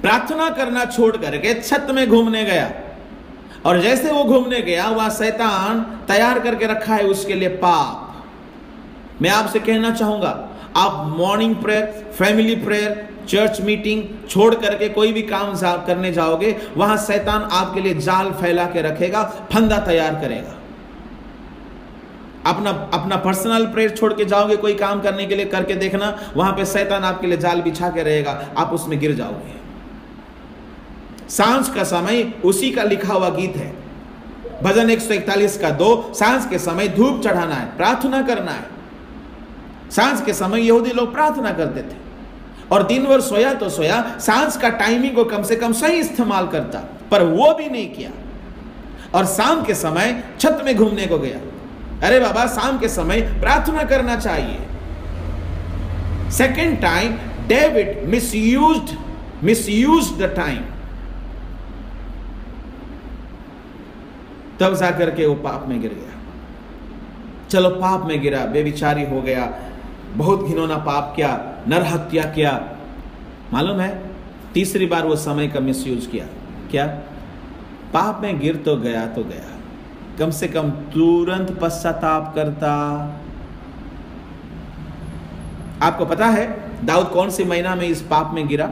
Speaker 1: प्रार्थना करना छोड़ करके छत में घूमने गया, और जैसे वो घूमने गया, वहां शैतान तैयार करके रखा है उसके लिए पाप। मैं आपसे कहना चाहूंगा, आप morning prayer, family prayer, church meeting छोड़ करके कोई भी काम करने जाओगे, वहां शैतान आपके लिए जाल फैला के रखेगा, फंदा तैयार करेगा। अपना पर्सनल प्रेयर छोड़ के जाओगे कोई काम करने के लिए, करके देखना, वहां पे शैतान आपके लिए जाल बिछा के रहेगा, आप उसमें गिर जाओगे। सांझ का समय उसी का लिखा हुआ गीत है, भजन 141:2। सांझ के समय धूप चढ़ाना है, प्रार्थना करना है। सांझ के समय यहूदी लोग प्रार्थना करते थे, और दिन भर सोया तो सोया, सांझ का टाइमिंग को कम से कम सही इस्तेमाल करता, पर वो भी नहीं किया, और शाम के समय छत में घूमने को गया। अरे बाबा, शाम के समय प्रार्थना करना चाहिए। Second time David misused the time, तब जाकर के वो पाप में गिर गया। चलो, पाप में गिरा, बेविचारी हो गया, बहुत घिनौना पाप किया, नरहत्या किया। मालूम है, तीसरी बार वो समय का मिसयूज किया। क्या? पाप में गिर तो गया, कम से कम तुरंत पश्चाताप करता। आपको पता है दाऊद कौन सी महीना में इस पाप में गिरा?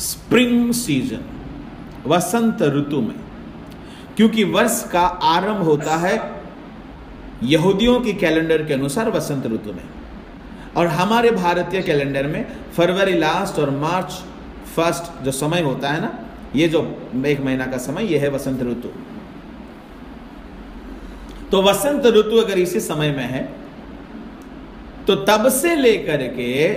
Speaker 1: स्प्रिंग सीजन, वसंत ऋतु में, क्योंकि वर्ष का आरंभ होता है यहूदियों की कैलेंडर के अनुसार वसंत ऋतु में, और हमारे भारतीय कैलेंडर में फरवरी लास्ट और मार्च फर्स्ट जो समय होता है ना, ये जो एक महीना का समय, ये है वसंत ऋतु। तो वसंत ऋतु अगर इसी समय में है, तो तब से लेकर के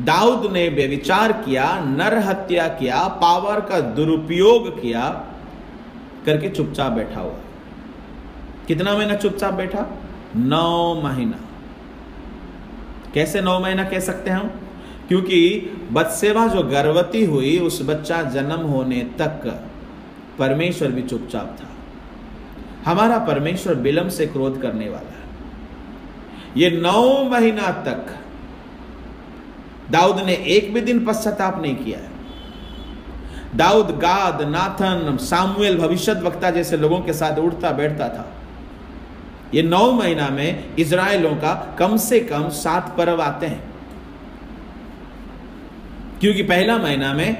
Speaker 1: दाऊद ने व्यभिचार किया, नरहत्या किया, पावर का दुरुपयोग किया करके चुपचाप बैठा हुआ। कितना महीना चुपचाप बैठा? 9 महीना। कैसे 9 महीना कह सकते हैं हम? क्योंकि बत्सेबा जो गर्भवती हुई, उस बच्चा जन्म होने तक परमेश्वर भी चुपचाप था। हमारा परमेश्वर विलंब से क्रोध करने वाला है। ये 9 महीना तक दाऊद ने एक भी दिन पश्चाताप नहीं किया है। दाऊद गाद, नाथन, सामुएल भविष्यद्वक्ता जैसे लोगों के साथ उठता बैठता था। ये 9 महीना में इजराइलों का कम से कम 7 पर्व आते हैं, क्योंकि पहला महीना में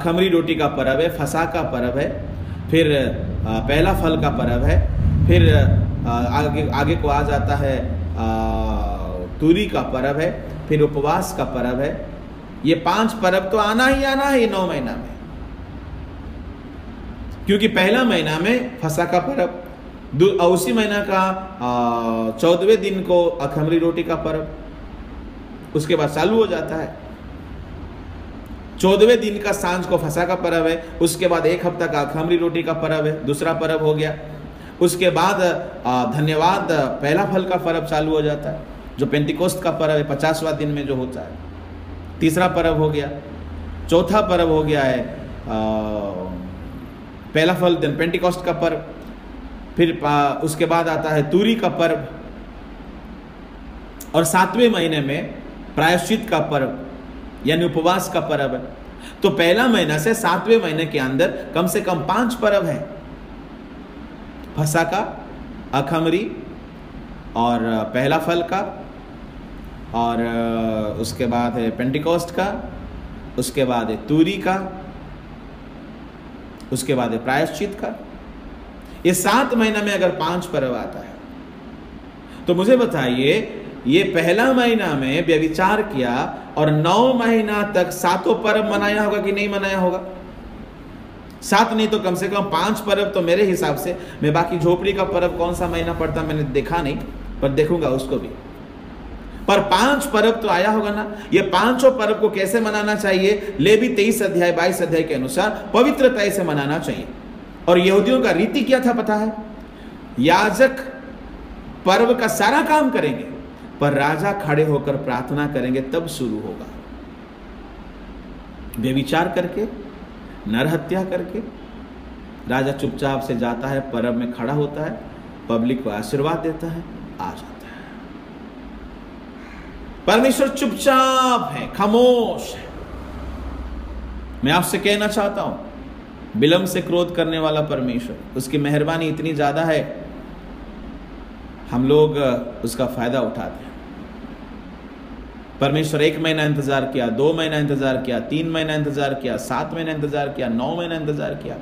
Speaker 1: खमीरी रोटी का पर्व है, फसह का पर्व है, फिर पहला फल का पर्व है, फिर आगे को आ जाता है तूरी का पर्व है, फिर उपवास का पर्व है। ये 5 पर्व तो आना ही आना है 9 महीना में, क्योंकि पहला महीना में फसह का पर्व, उसी महीना का 14वें दिन को खमीरी रोटी का पर्व, उसके बाद चालू हो जाता है। 14वें दिन का सांझ को फसह का पर्व है, उसके बाद एक हफ्ता का खमीरी रोटी का पर्व है, दूसरा पर्व हो गया। उसके बाद धन्यवाद पहला फल का पर्व चालू हो जाता है, जो पेंटिकोस्ट का पर्व है, 50वां दिन में जो होता है। तीसरा पर्व हो गया। चौथा पर्व हो गया है पहला फल, दिन पेंटिकोस्ट का पर्व, फिर उसके बाद आता है तूरी का पर्व, और 7वें महीने में प्रायश्चित का पर्व यानी उपवास का पर्व है। तो पहला महीना से 7वें महीने के अंदर कम से कम 5 पर्व है। फसह का, अखमरी और पहला फल का, और उसके बाद है पेंटिकोस्ट का, उसके बाद है तूरी का, उसके बाद है प्रायश्चित का। ये 7 महीना में अगर 5 पर्व आता है तो मुझे बताइए, ये पहला महीना में व्यभिचार किया और 9 महीना तक 7 पर्व मनाया होगा कि नहीं मनाया होगा? 7 नहीं तो कम से कम 5 पर्व तो मेरे हिसाब से। मैं बाकी झोपड़ी का पर्व कौन सा महीना पड़ता मैंने देखा नहीं, पर देखूंगा उसको भी। पर 5 पर्व तो आया होगा ना। ये 5 पर्व को कैसे मनाना चाहिए? लेवी 23 अध्याय 22 अध्याय के अनुसार पवित्रता से मनाना चाहिए। और यहूदियों का रीति क्या था पता है? याजक पर्व का सारा काम करेंगे, पर राजा खड़े होकर प्रार्थना करेंगे तब शुरू होगा। व्यभिचार करके, नर हत्या करके राजा चुपचाप से जाता है, पर्व में खड़ा होता है, पब्लिक को आशीर्वाद देता है, आ जाता है। परमेश्वर चुपचाप है, खामोश है। मैं आपसे कहना चाहता हूं, विलंब से क्रोध करने वाला परमेश्वर, उसकी मेहरबानी इतनी ज्यादा है, हम लोग उसका फायदा उठाते हैं। परमेश्वर 1 महीना इंतजार किया, 2 महीना इंतजार किया, 3 महीना इंतजार किया, 7 महीना इंतजार किया, 9 महीना इंतजार किया।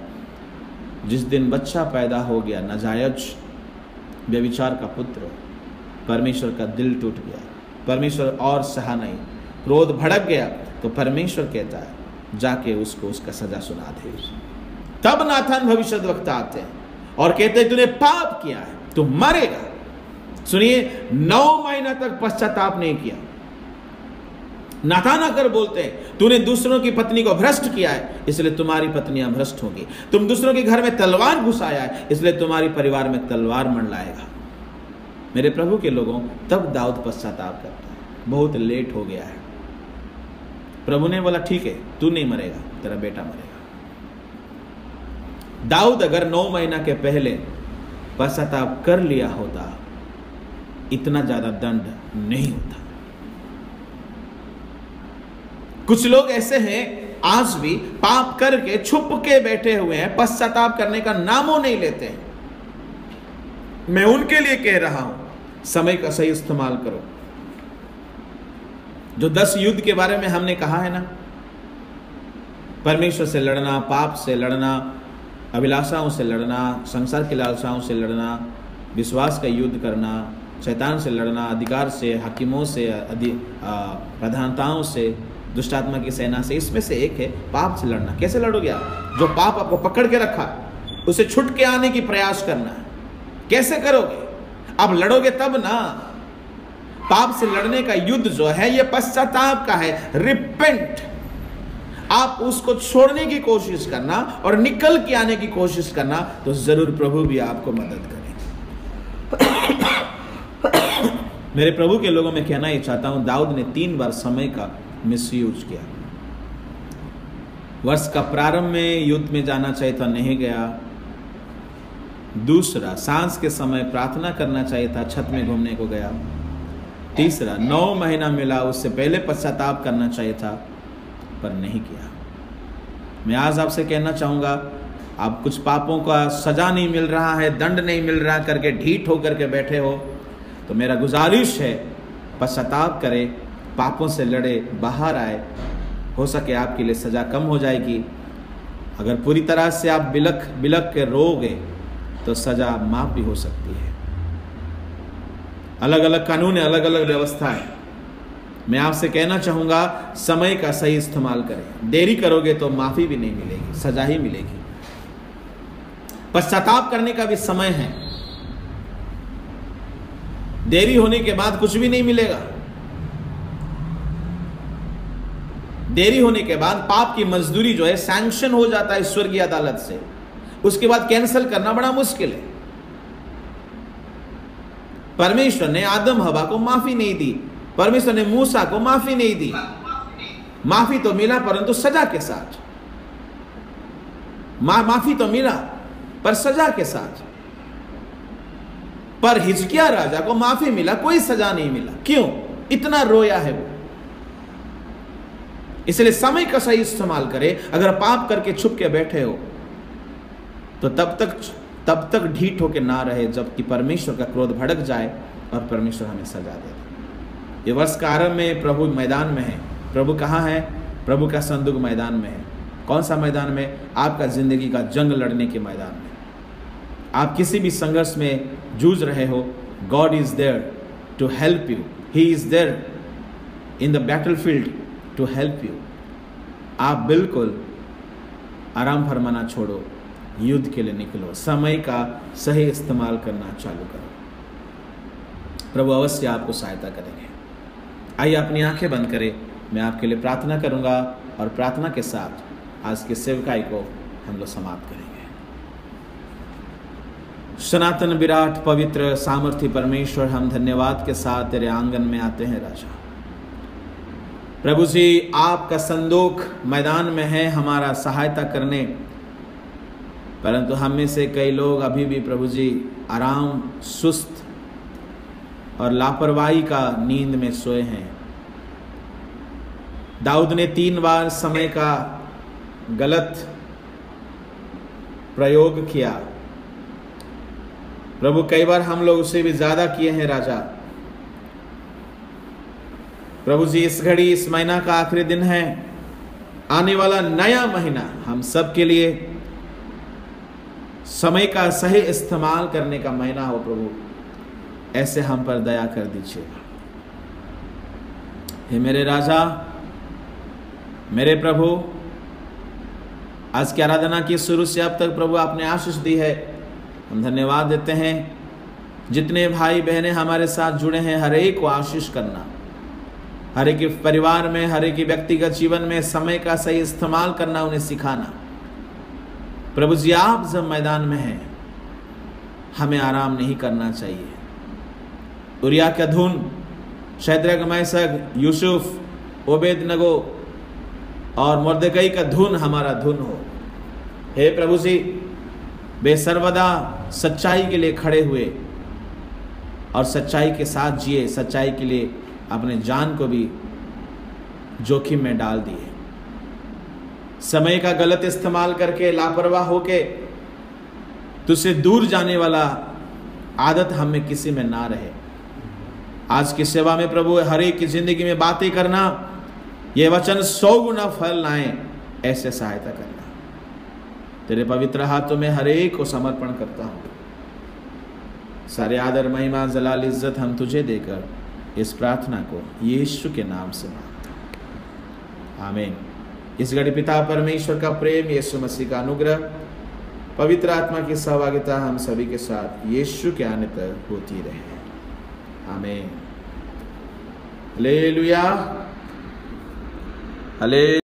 Speaker 1: जिस दिन बच्चा पैदा हो गया, नाजायज व्यभिचार का पुत्र, परमेश्वर का दिल टूट गया। परमेश्वर और सहा नहीं, क्रोध भड़क गया, तो परमेश्वर कहता है जाके उसको उसका सजा सुना दे। तब नाथान भविष्यद्वक्ता आते हैं और कहते हैं तूने पाप किया है, तू मरेगा। सुनिए, 9 महीना तक पश्चाताप नहीं किया। नाथान आकर बोलते हैं तूने दूसरों की पत्नी को भ्रष्ट किया है, इसलिए तुम्हारी पत्नियां भ्रष्ट होंगी। तुम दूसरों के घर में तलवार घुसाया है, इसलिए तुम्हारी परिवार में तलवार मंडलाएगा। मेरे प्रभु के लोगों, तब दाऊद पश्चाताप करता है, बहुत लेट हो गया है। प्रभु ने बोला ठीक है, तू नहीं मरेगा, तेरा बेटा मरेगा। दाऊद अगर 9 महीना के पहले पश्चाताप कर लिया होता, इतना ज्यादा दंड नहीं होता। कुछ लोग ऐसे हैं आज भी, पाप करके छुप के बैठे हुए हैं, पश्चाताप करने का नामों नहीं लेते हैं। मैं उनके लिए कह रहा हूं, समय का सही इस्तेमाल करो। जो 10 युद्ध के बारे में हमने कहा है ना, परमेश्वर से लड़ना, पाप से लड़ना, अभिलाषाओं से लड़ना, संसार की लालसाओं से लड़ना, विश्वास का युद्ध करना, शैतान से लड़ना, अधिकार से, हकीमों से, प्रधानताओं से, दुष्टात्मा की सेना से, इसमें से एक है पाप से लड़ना। कैसे लड़ोगे आप? जो पाप आपको पकड़ के रखा, उसे छुट के आने की प्रयास करना है। कैसे करोगे? अब लड़ोगे तब ना। पाप से लड़ने का युद्ध जो है ये पश्चाताप का है, रिपेंट। आप उसको छोड़ने की कोशिश करना और निकल के आने की कोशिश करना, तो जरूर प्रभु भी आपको मदद करेंगे। मेरे प्रभु के लोगों में कहना ही चाहता हूं, दाऊद ने 3 बार समय का मिसयूज किया। वर्ष का प्रारंभ में युद्ध में जाना चाहिए था, नहीं गया। दूसरा, सांझ के समय प्रार्थना करना चाहिए था, छत में घूमने को गया। तीसरा, 9 महीना मिला, उससे पहले पश्चाताप करना चाहिए था, पर नहीं किया। मैं आज आपसे कहना चाहूंगा, आप कुछ पापों का सजा नहीं मिल रहा है, दंड नहीं मिल रहा करके ढीठ होकर के बैठे हो, तो मेरा गुजारिश है पश्चाताप करें, पापों से लड़े, बाहर आए। हो सके आपके लिए सजा कम हो जाएगी। अगर पूरी तरह से आप बिलक बिलक के रोगे तो सजा माफ भी हो सकती है। अलग अलग कानून है, अलग अलग व्यवस्था है। मैं आपसे कहना चाहूंगा, समय का सही इस्तेमाल करें। देरी करोगे तो माफी भी नहीं मिलेगी, सजा ही मिलेगी। पश्चाताप करने का भी समय है। देरी होने के बाद कुछ भी नहीं मिलेगा। देरी होने के बाद पाप की मजदूरी जो है सैंक्शन हो जाता है स्वर्गीय अदालत से, उसके बाद कैंसिल करना बड़ा मुश्किल है। परमेश्वर ने आदम हवा को माफी नहीं दी, परमेश्वर ने मूसा को माफी नहीं दी। माफी तो मिला परंतु सजा के साथ। माफी तो मिला पर सजा के साथ। पर हिजकिया राजा को माफी मिला, कोई सजा नहीं मिला। क्यों? इतना रोया है वो, इसलिए समय का सही इस्तेमाल करें। अगर पाप करके छुप के बैठे हो तो तब तक ढीठ होकर ना रहे जबकि परमेश्वर का क्रोध भड़क जाए और परमेश्वर हमें सजा दे। ये वर्ष का आरंभ में प्रभु मैदान में है। प्रभु कहाँ है? प्रभु का संदूक मैदान में है। कौन सा मैदान में? आपका जिंदगी का जंग लड़ने के मैदान में। आप किसी भी संघर्ष में जूझ रहे हो, God is there to help you. He is there in the battlefield to help you. आप बिल्कुल आराम फरमाना छोड़ो, युद्ध के लिए निकलो, समय का सही इस्तेमाल करना चालू करो। प्रभु अवश्य आपको सहायता करेंगे। आइए अपनी आंखें बंद करें, मैं आपके लिए प्रार्थना करूंगा और प्रार्थना के साथ आज की सेवकाई को हम लोग समाप्त करेंगे। सनातन विराट पवित्र सामर्थ्य परमेश्वर, हम धन्यवाद के साथ तेरे आंगन में आते हैं राजा। प्रभु जी, आपका संदूक मैदान में है हमारा सहायता करने, परंतु हम में से कई लोग अभी भी प्रभु जी आराम, सुस्त और लापरवाही का नींद में सोए हैं। दाऊद ने 3 बार समय का गलत प्रयोग किया। प्रभु कई बार हम लोग उससे भी ज्यादा किए हैं राजा। प्रभु जी, इस घड़ी, इस महीना का आखिरी दिन है, आने वाला नया महीना हम सब के लिए समय का सही इस्तेमाल करने का महीना हो। प्रभु ऐसे हम पर दया कर दीजिएगा। हे मेरे राजा, मेरे प्रभु, आज की आराधना की शुरू से अब तक प्रभु आपने आशीष दी है, हम धन्यवाद देते हैं। जितने भाई बहनें हमारे साथ जुड़े हैं, हर एक को आशीष करना, हर एक के परिवार में, हर एक के व्यक्तिगत जीवन में समय का सही इस्तेमाल करना उन्हें सिखाना। प्रभु जी, आप जब मैदान में हैं, हमें आराम नहीं करना चाहिए। उरिया का धुन, शैद्रक, मैशक, यूसुफ, ओबेदनगो और मुर्दकई का धुन हमारा धुन हो। हे प्रभु जी, बेसर्वदा सच्चाई के लिए खड़े हुए और सच्चाई के साथ जिए, सच्चाई के लिए अपने जान को भी जोखिम में डाल दिए। समय का गलत इस्तेमाल करके, लापरवाह होके तुझसे दूर जाने वाला आदत हम में किसी में ना रहे। आज की सेवा में प्रभु हर एक की जिंदगी में बातें करना, ये वचन 100 गुना फल लाएं, ऐसे सहायता करना। तेरे पवित्र हाथों में हर एक को समर्पण करता हूं। सारे आदर, महिमा, जलाल, इज्जत हम तुझे देकर इस प्रार्थना को यीशु के नाम से मांगता हूं, आमीन। इस घड़ी पिता परमेश्वर का प्रेम, यीशु मसीह का अनुग्रह, पवित्र आत्मा की सहभागिता हम सभी के साथ यीशु के आने तक होती रहे, आमीन। Hallelujah, hallelujah.